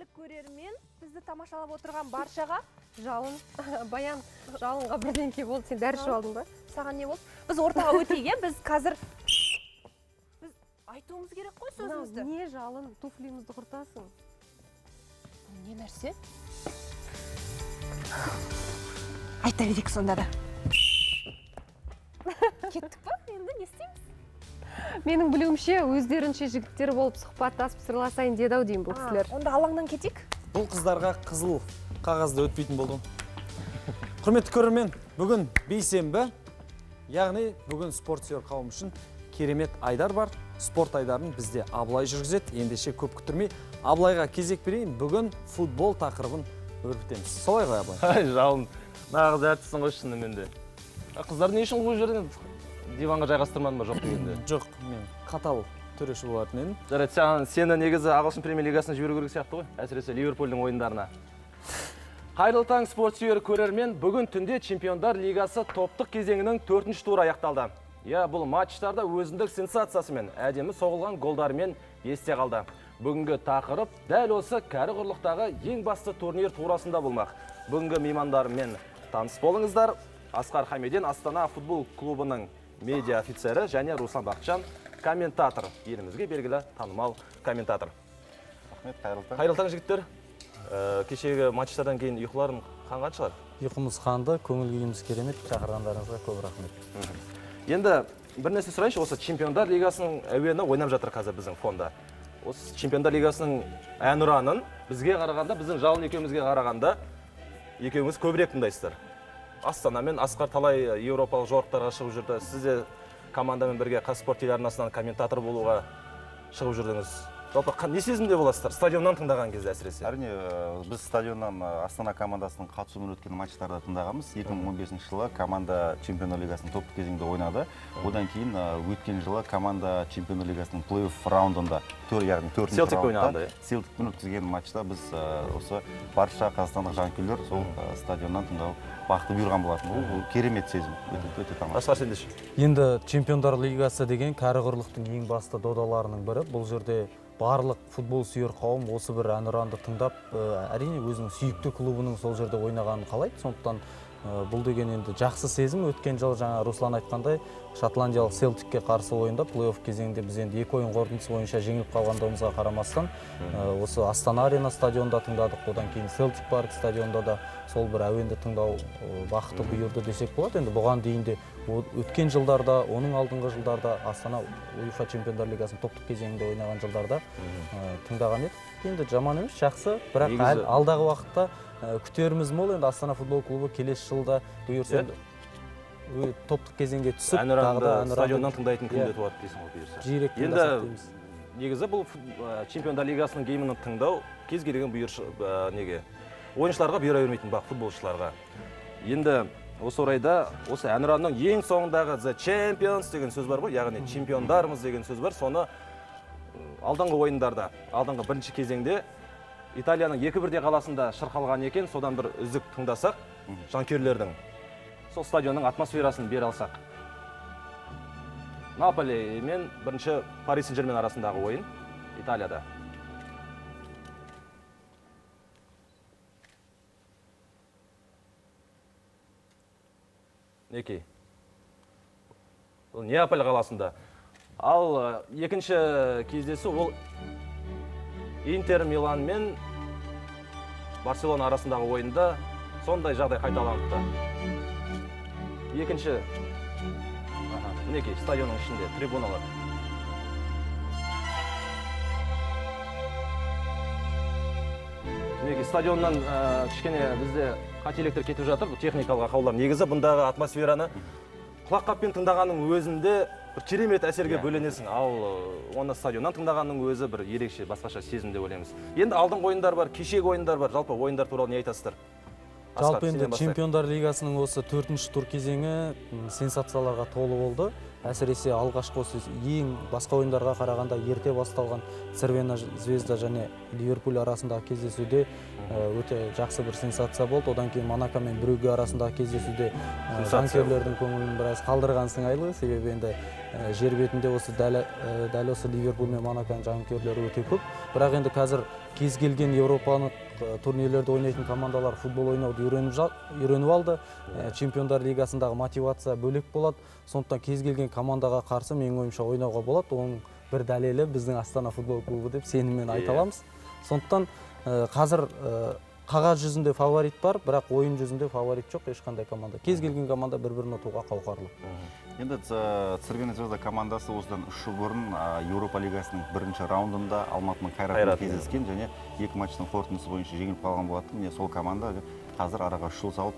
құрметті көрермен, бізді тамашалап отырған баршаға Жалын, Баян, жалынға бірдеңке болды, сен дәрі ішіп алдың ба? Саған не болды? Біз ортаға өтейік, біз қазір айтуымыз керек қой сөзімізді. Не жалын, туфлимізді құртасың? Не нәрсе? Айта берейік сонда да. Кеттік па? Енді не істейміз? Менің білуімше, өздерінше жігіттер болып сұхбаттасып сырласайын деді-ау деймін бұл кісілер. Онда алаңнан кетейік. Бұл қыздарға қызыл қағазды өтпейтін болдым. Құрметті көрермен, бүгін бейсенбі, яғни бүгін спортсүйер қауым үшін керемет айдар бар. Спорт айдарын бізде Абылай жүргізеді. Ендеше көп күттірмей, Абылайға кезек берейін. Бүгін футбол тақырыбын өрбітеміз. Солай ғой, Абылай? Жалын, нағыз әртісің ғой шынымен де. Қыздар не үшін бұл жерден диванға жайғастырмадың ба жоқ дегенде? Жоқ, мен қатал төреші болатын едім. Жарайды, сені негізі ағылшын премьер лигасына жіберу керек сияқты ғой, әсіресе Ливерпульдің ойындарына. Қайырлы таң спортсүйер көрермен, бүгін түнде Чемпиондар лигасы топтық кезеңінің 4-ші туры аяқталды. Бұл матчтарда өзіндік сенсациясымен, әдемі соғылған голдарымен есте қалды. Бүгінгі тақырып дәл осы кәрі құрлықтағы ең басты турнир турасында болмақ. Бүгінгі меймандарымен таныс болыңыздар. Асқар Хамеден, Астана футбол клубының медиа офицері және Руслан Бақытжан, комментатор, елімізге белгілі танымал комментатор. Рахмет, қайырлы таң. Қайырлы таң жігіттер. Кешегі матчтардан кейін ұйқыларың қанған шығар? Ұйқымыз қанды, көңіл күйіміз керемет, шақырғандарыңызға көп рахмет. Енді бір нәрсе сұрайыншы, осы Чемпиондар лигасының әуені ойнап жатыр қазір біздің фонда. Осы Чемпиондар лигасының әнұранын бізге қарағанда, біздің жалын екеумізге қарағанда, екеуміз көбірек тыңдайсыздар. Астана мен Асқар талай еуропалық жорықтарға шығып жүрді. Сіз де командамен бірге Қазспорт телеарнасынан комментатор болуға шығып жүрдіңіз. Жалпы не сезімде боласыздар стадионнан тыңдаған кезде әсіресе? Әрине, біз стадионнан Астана командасының қатысуымен өткен матчтарда тыңдағанбыз. 2015 жылы команда Чемпиондар лигасының топтық кезеңде ойнады. Одан кейін өткен жылы команда Чемпиондар лигасының плей-офф раундында, яғни 4-ші раундта Селтикпен өткізген матчта біз осы барша қазақстандық жанкүйерлер сол стадионнан тыңдау бақыты бұйырған болатын. Бұл керемет сезім, өте тамаша. Асқар, сен деші? Енді Чемпиондар лигасы деген кәрі құрлықтың ең басты додаларының бірі. Бұл жерде барлық футбол сүйер қауым осы бір әнұранды тыңдап, әрине өзінің сүйікті клубының сол жерде ойнағанын қалайды. Сондықтан бұл деген енді жақсы сезім. Өткен жыл жаңа Руслан айтқандай, шотландиялық Селтикке қарсы ойында плей-офф кезеңінде біз енді 2 ойын қорытындысы бойынша жеңіліп қалғандығымызға қарамастан, осы Астана арена стадионда тыңдадық. Одан кейін Селтик парк стадионда да сол бір әуенді тыңдау бақыты бұйырды десек болады. Енді бұған дейін де өткен жылдарда, оның алдыңғы жылдарда Астана УЕФА Чемпиондар лигасының топтық кезеңінде ойнаған жылдарда тыңдаған едік. Енді жаман емес, жақсы, бірақ алдағы уақытта күтеріміз мол. Енді Астана футбол клубы келесі жылда бұйырса топтық кезеңге түсіп, әнұранды стадионнан тыңдайтын күнде туады дейсің ғой бұйырса. Жиірек тыңдасақ дейміз. Негізі бұл Чемпиондар лигасының геймінің тыңдау кез келген ойыншыларға бұйыра бермейтін бақ футболшыларға. Енді осы орайда осы әнұранның ең соңындағы The Champions деген сөз бар ғой, яғни чемпиондармыз деген сөз бар. Соны алдыңғы ойындарда, алдыңғы бірінші кезеңде Италияның 2-1 қаласында шырқалған екен. Содан бір үзік тыңдасақ, жанкүйерлердің сол стадионның атмосферасын бере алсақ. Наполи мен бірінші Пари Сен-Жермен арасындағы ойын Италияда. Неке? Ол Неаполь қаласында. Ал екінші кездесу ол Интер Милан мен Барселона арасындағы ойында сондай жағдай қайталаныпты. Екінші, мінекей, стадионның ішінде трибуналар. Мінекей, стадионнан кішкене бізде қателіктер кетіп жатыр, бұл техникалық ақаулар. Негізі бұндағы атмосфераны құлаққаппен тыңдағанның өзінде бір керемет әсерге бөленесің. Ал оны стадионнан тыңдағанның өзі бір ерекше, басқаша сезімде ойлаймыз. Енді алдыңғы ойындар бар, кешегі ойындар бар. Жалпы ойындар туралы не айтасыздар? Жалпы енді Чемпиондар лигасының осы 4-ші тур кезеңі сенсацияларға толы болды. Әсіресе алғашқы осы ең басқа ойындарға қарағанда ерте басталған Цервена Звезда және Ливерпуль арасындағы кездесуде өте жақсы бір сенсация болды. Одан кейін Монако мен Брюгге арасындағы кездесуде жанкүйерлердің көңілін біраз қалдырған сыңайлы. Себебі енді жер бетінде осы дәл осы Ливерпуль мен Монаконың жанкүйерлері өте көп. Бірақ енді қазір кез келген Еуропаның турнирлерде ойнайтын командалар футбол ойнауды үйреніп алды. Чемпиондар лигасындағы мотивация бөлек болады. Сондықтан кез келген командаға қарсы менің ойымша ойнауға болады. Оның бір дәлелі біздің Астана футбол клубы деп сеніммен айта аламыз. Сондықтан қазір қағаз жүзінде фаворит бар, бірақ ойын жүзінде фаворит жоқ ешқандай команда. Кез келген команда бір-бірін ұтуға қауқарлы. Енді Цервена Звезда командасы осыдан 3 жыл бұрын Еуропа лигасының бірінші раундында Алматының Қайратымен кездескен және 2 матчтың қорытындысы бойынша жеңіліп қалған болатын. Міне сол команда қазір араға 3 жыл салып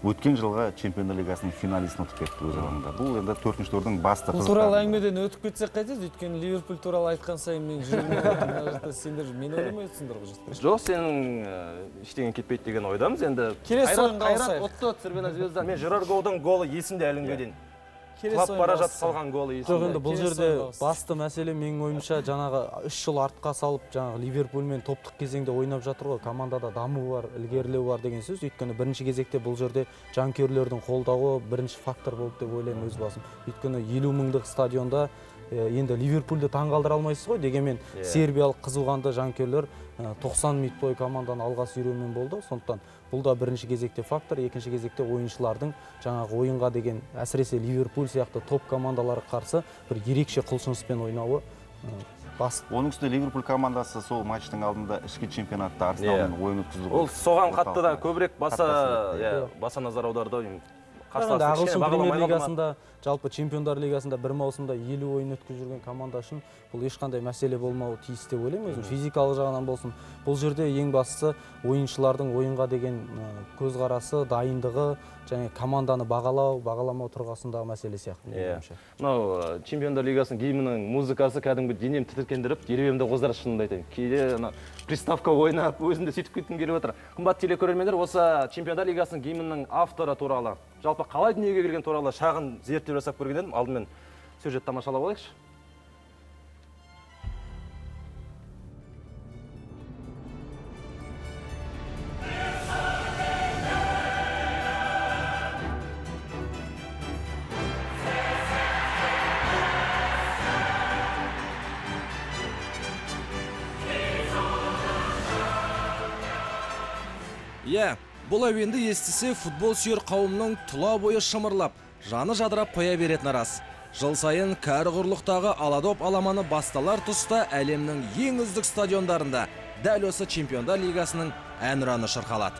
өткен жылғы Чемпиондар лигасының финалистін ұтып кетті өз алаңында. Бұл енді 4-ші турдың басты Бұл туралы әңгімеден өтіп кетсек қайтеді, өйткені Ливерпуль туралы айтқан сайын мен жүрегіме сендер мені ойламай отырсыңдар ғой. Жоқ, сенің ештеңе кетпейді деген ойдамыз. Енді Қайрат ұтты Цервена Звезда. Мен Жерар Гоудың голы есімде әлі дейін. Құлап бара жатып қалған голы есімде. Жоқ, енді бұл жерде басты мәселе менің ойымша жаңағы 3 жыл артқа салып, жаңағы Ливерпульмен топтық кезеңде ойнап жатыр ғой. Командада даму бар, ілгерілеу бар деген сөз. Өйткені бірінші кезекте бұл жерде жанкүйерлердің қолдауы бірінші фактор болды деп ойлаймын өз басым. Өйткені 50 мыңдық стадионда енді Ливерпульді таңғалдыра алмайсыз ғой, дегенмен сербиялық қызуқанды жанкүйерлер 90 минут бойы команданы алға сүйреумен болды. Сондықтан бұл да бірінші кезекте фактор, екінші кезекте ойыншылардың жаңағы ойынға деген, әсіресе Ливерпуль сияқты топ командаларға қарсы бір ерекше құлшыныспен ойнауы басты. Оның үстіне Ливерпуль командасы сол матчтың алдында ішкі чемпионатта Арсеналмен ойын өткізді. Ол соған қатты да көбірек баса назар аударды. Ағылшын премьер лигасында, жалпы чемпиондар лигасында бір маусымда 50 ойын өткізіп жүрген команда үшін бұл ешқандай мәселе болмауы тиіс деп ойлаймын өзім. Физикалық жағынан болсын. Бұл жерде ең бастысы ойыншылардың ойынға деген көзқарасы, дайындығы және команданы бағаламау тұрғысындағы мәселе сияқты. Мынау чемпиондар лигасының гимнінің музыкасы кәдімгі денем тітіркендіріп, деревемді қоздырады, шынымды айтайын. Кейде приставка ойнап, өзімде сөйтіп кеткім келіп отыр. Қымбат телекөрермендер, осы чемпиондар лигасының гимнінің авторы туралы, жалпы қалай дүниеге келген туралы шағын зерттеу жасап көрген едім. Алдымен сюжет тамашалап алайықшы. Бұл әуенді естісе футбол сүйер қауымның тұла бойы шымырлап, жаны жадырап қоя беретін рас. Жыл сайын кәрі құрлықтағы Аладоп аламаны басталар тұста әлемнің ең үздік стадиондарында дәл осы Чемпиондар лигасының әнұраны шырқалады.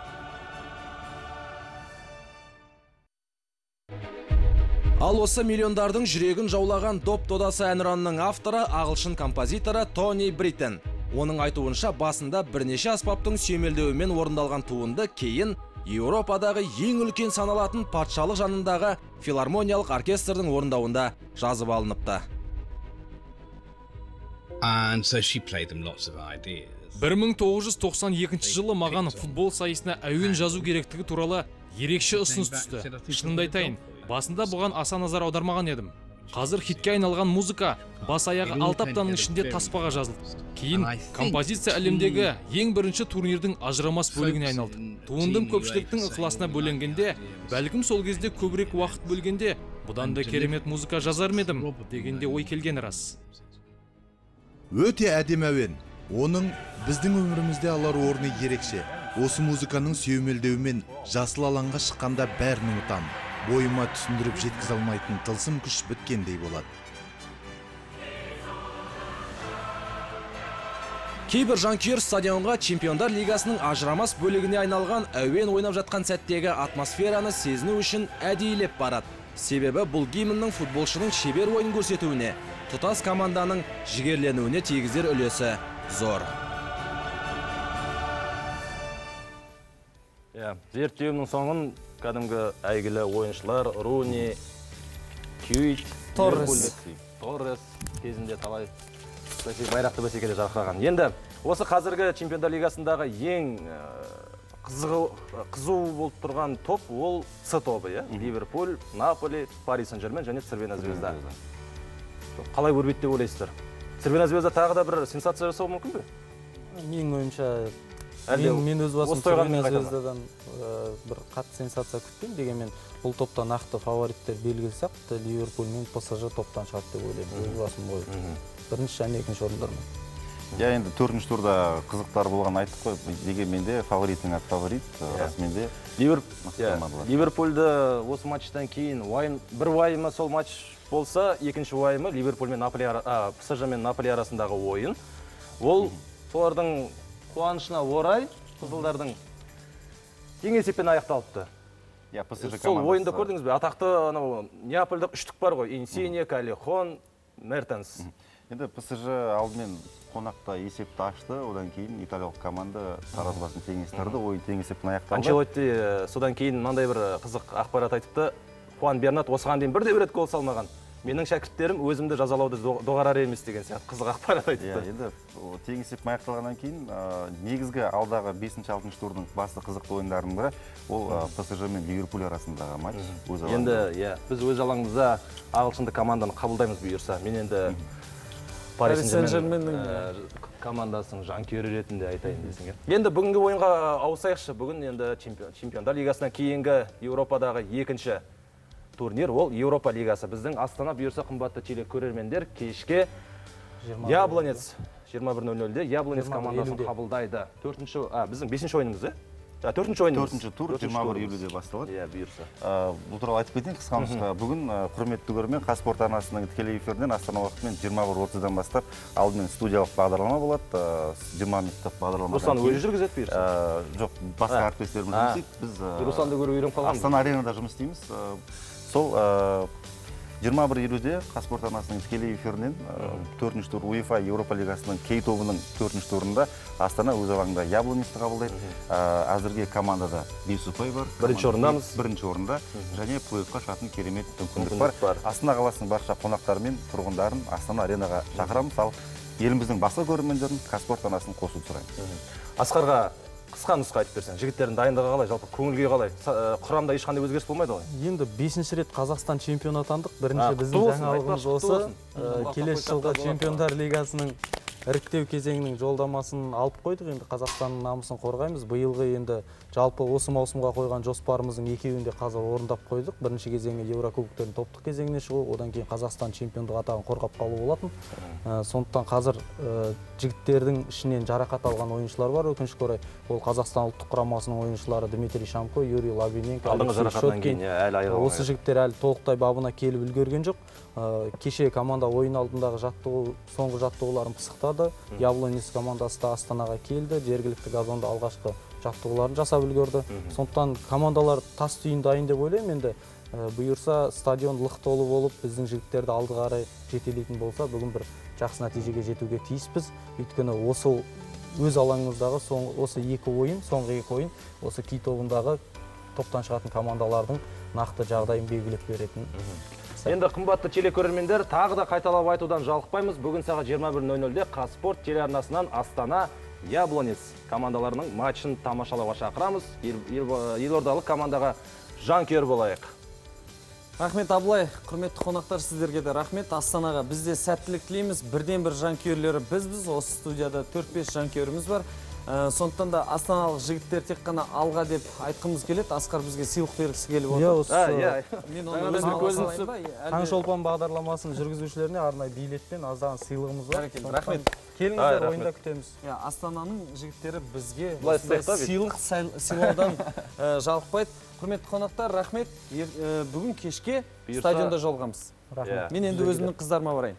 Ал осы миллиондардың жүрегін жаулаған доп додасы әнұранының авторы ағылшын композиторы Тони Бриттен. Оның айтуынша басында бірнеше аспаптың сүйемелдеуімен орындалған туынды кейін Еуропадағы ең үлкен саналатын патшалық жанындағы филармониялық оркестрдің орындауында жазып алыныпты. 1992 жылы маған футбол сайысына әуен жазу керектігі туралы ерекше ұсыныс түсті. Шынымды айтайын, басында бұған аса назар аудармаған едім. Қазір хитке айналған музыка бас аяғы 6 аптаның ішінде таспаға жазылды. Кейін композиция әлемдегі ең бірінші турнирдің ажырамас бөлігіне айналды. Туындым көпшіліктің ықыласына бөленгенде, бәлкім сол кезде көбірек уақыт бөлгенде, бұдан да керемет музыка жазар едім дегенде ой келген рас. Өте әдемі әуен. Оның біздің өмірімізде алар орны ерекше. Осы музыканың сүйемелдеуімен жасыл алаңға шыққанда бәрін ұмытамын. Бойыма түсіндіріп жеткізе алмайтын тылсым күш біткендей болады. Кейбір жанкүйер стадионға Чемпиондар лигасының ажырамас бөлігіне айналған әуен ойнап жатқан сәттегі атмосфераны сезіну үшін әдейілеп барады. Себебі бұл гимннің футболшының шебер ойын көрсетуіне, тұтас команданың жігерленуіне тигізер үлесі зор. Зерттеуімнің соңын кәдімгі әйгілі ойыншылар Руни, Кьюит, Торрес кезінде талай байрақты бәсекеде жарқыраған. Енді осы қазіргі Чемпиондар лигасындағы ең қызу болып тұрған топ ол С тобы, Ливерпуль, Наполи, Пари Сен-Жермен және Цервена Звезда. Қалай өрбейді деп ойлайсыздар? Цервена Звезда тағы да бір сенсация жасауы мүмкін бе? Менің ойымша Әлде мен өз басым осы тойған Цервена мен қайтамын. Звездадан бір қатты сенсация күтпеймін, дегенмен бұл топта нақты фавориттер белгілі сияқты Ливерпуль мен ПСЖ топтан шығады деп ойлаймын. Өз басым ғой. Бірінші және екінші орындармен. Я енді 4-ші турда қызықтар болған айттық қой. Дегенмен де фаворитің аты фаворит, расымен де Ливерпульді осы матчтан кейін бір уайымы сол матч болса, екінші уайымы Ливерпуль мен ПСЖ мен Наполи арасындағы ойын. Ол солардың қуанышына орай қызылдардың тең есеппен аяқталыпты. Сол ойында көрдіңіз бе? Атақты Неапольдық үштік бар ғой. Инсиgne, Каллихон, Мертенс. Енді ПСЖ алдымен қонақта есепті ашты, одан кейін италиялық команда таразбасын теңестірді, ойын тең есеппен аяқталды. Анчелотти содан кейін мынандай бір қызық ақпарат айтыпты. Хуан Бернат осыған дейін бірде рет гол салмаған. Менің шәкірттерім өзімді жазалауды доғарар емес деген сияқты қызық ақпарат айтыпты. Енді тең есеппен аяқталғаннан кейін негізгі алдағы 5-6 турдың басты қызықты ойындарының бірі ол ПСЖ мен Ливерпуль арасындағы матч. Енді біз өз алаңымызда ағылшынды команданы қабылдаймыз бұйырса. Мен енді Пари Сен-Жерменнің командасының жанкүйері ретінде айтайын десің. Енді бүгінгі ойынға ауысайықшы. Бүгін енді Чемпиондар лигасынан кейінгі Еуропадағы екінші турнир, ол Еуропа лигасы. Біздің Астана бұйырса қымбатты телекөрермендер кешке Яблонец 21:00-де Яблонец командасын қабылдайды. Біздің 5-ші ойынымыз, 4-ші ойынымыз. 4-ші тур 21 июльде басталады. Иә, бұйырса. Бұл туралы айтып кетейін қысқа нұсқа. Бүгін құрметті көрермен Қазспорт арнасының тікелей эфирінен Астана уақытымен 21:30-дан бастап алдымен студиялық бағдарлама болады. 20 минуттық бағдарлама. Руслан өзі жүргізеді бұйырса? Жоқ, басқа әріптестеріміз жұмыс істейді. Біз Русланды көріп үйреніп қалғанбыз. Астана аренада жұмыс істейміз. Сол 21:50-де Қазспорт арнасының тікелей эфирінен 4-ші тур УЕФА Еуропа лигасының кей тобының 4-ші турында Астана өз алаңында Яблонецті қабылдайды. Әзірге командада 5 ұпай бар. Бірінші орындамыз. Бірінші орында және плей-оффқа шығатын керемет мүмкіндік бар. Астана қаласының барша қонақтары мен тұрғындарын Астана аренаға шақырамыз. Ал еліміздің басқа көрермендерін Қазспорт арнасын қосуды сұраймыз. Асқарға қысқа нұсқа айтып берсең, жігіттердің дайындығы қалай, жалпы көңілге қалай? Құрамда ешқандай өзгеріс болмайды ғой? Енді 5-ші рет Қазақстан чемпионы атандық. Бірінші біздің жаңалығымыз осы. Келесі жылғы Чемпиондар лигасының іріктеу кезеңінің жолдамасын алып қойдық. Енді Қазақстанның намысын қорғаймыз. Биылғы енді жалпы осы маусымға қойған жоспарымыздың екеуінде қазір орындап қойдық. Бірінші кезеңі Еурокубоктердің топтық кезеңіне шығу, одан кейін Қазақстан чемпиондық атағын қорғап қалу болатын. Сондықтан қазір жігіттердің ішінен жарақат алған ойыншылар бар, өкінішке орай. Ол Қазақстан ұлттық құрамасының ойыншылары Дмитрий Шамко, Юрий Лавиненко, осы жігіттер әлі толықтай бабына келіп үлгерген жоқ. Кеше команда ойын алдындағы соңғы жаттығуларын пысықтады. Яблонец командасы да Астанаға келді, жергілікті газонда алғашқы жаттығуларын жасап үлгерді. Сондықтан командалар тас түйін дайын деп ойлаймын. Енді бұйырса стадион лық толы болып, біздің жігіттерді алдыға қарай жетелейтін болса, бүгін бір жақсы нәтижеге жетуге тиіспіз. Өйткені осы өз алаңымыздағы осы екі ойын, соңғы екі ойын, осы кей тобындағы топтан шығатын командалардың нақты жағдайын белгілеп беретін. Енді қымбатты телекөрермендер, тағы да қайталап айтудан жалықпаймыз. Бүгін сағат 21:00-де Қазспорт телеарнасынан Астана Яблонец командаларының матчын тамашалауға шақырамыз. Елордалық командаға жанкүйер болайық. Рахмет Абылай, құрметті қонақтар, сіздерге де рахмет. Астанаға бізде сәттілік тілейміз. Бірден бір жанкүйерлері біз осы студияда 4-5 жанкүйеріміз бар. Сондықтан да астаналық жігіттер тек қана алға деп айтқымыз келеді. Асқар бізге сыйлық бергісі келіп отыр. Мен оны Таңшолпан бағдарламасының жүргізушілеріне арнайы билетпен аздаған сыйлығымыз бар. Рахмет. Келіңіздер, ойында күтеміз. Астананың жігіттері бізге сыйлық сыйлаудан жалықпайды. Құрметті қонақтар, рахмет. Бүгін кешке стадионда жолығамыз. Мен енді өзімнің қыздарыма барайын.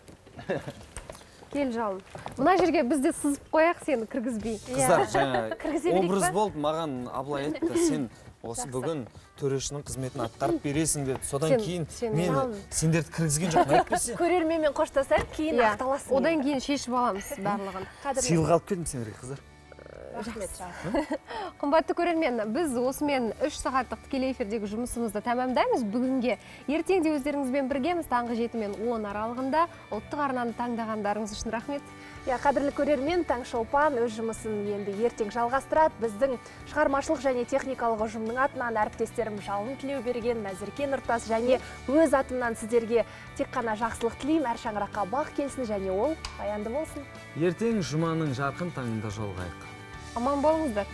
Кел жалын. Мына жерге бізде сызып қояқ, сені кіргізбей. Қыздар, жаңа образ болды, маған Абылай айтты, сен осы бүгін төрешінің қызметін атқарып бересің деді. Содан кейін мен сендерді кіргізген жоқ, айтып берсе. Көрерменмен қоштасайық, кейін ақталасың. Одан кейін шешіп аламыз барлығын. Сыйлық алып келдім сендерге, қыздар. Рахмет. Қымбатты көрермен, біз осымен 3 сағаттық тікелей эфирдегі жұмысымызды тәмамдаймыз. Бүгінге ертеңде өздеріңізбен біргеміз, таңғы 7 мен 10 аралығында. Ұлттық арнаны таңдағандарыңыз үшін рахмет. Қадірлі көрермен, Таңшолпан өз жұмысын енді ертең жалғастырады. Біздің шығармашылық және техникалық ұжымның атынан әріптестерім Жалын Тілеуберген, Назерке Нұртас және өз атымнан сіздерге тек қана жақсылық тілеймін. Әр шаңыраққа бақ келсін және ол баянды болсын. Ертең жұманың жарқын таңында жолығайық. Аман болыңыздар.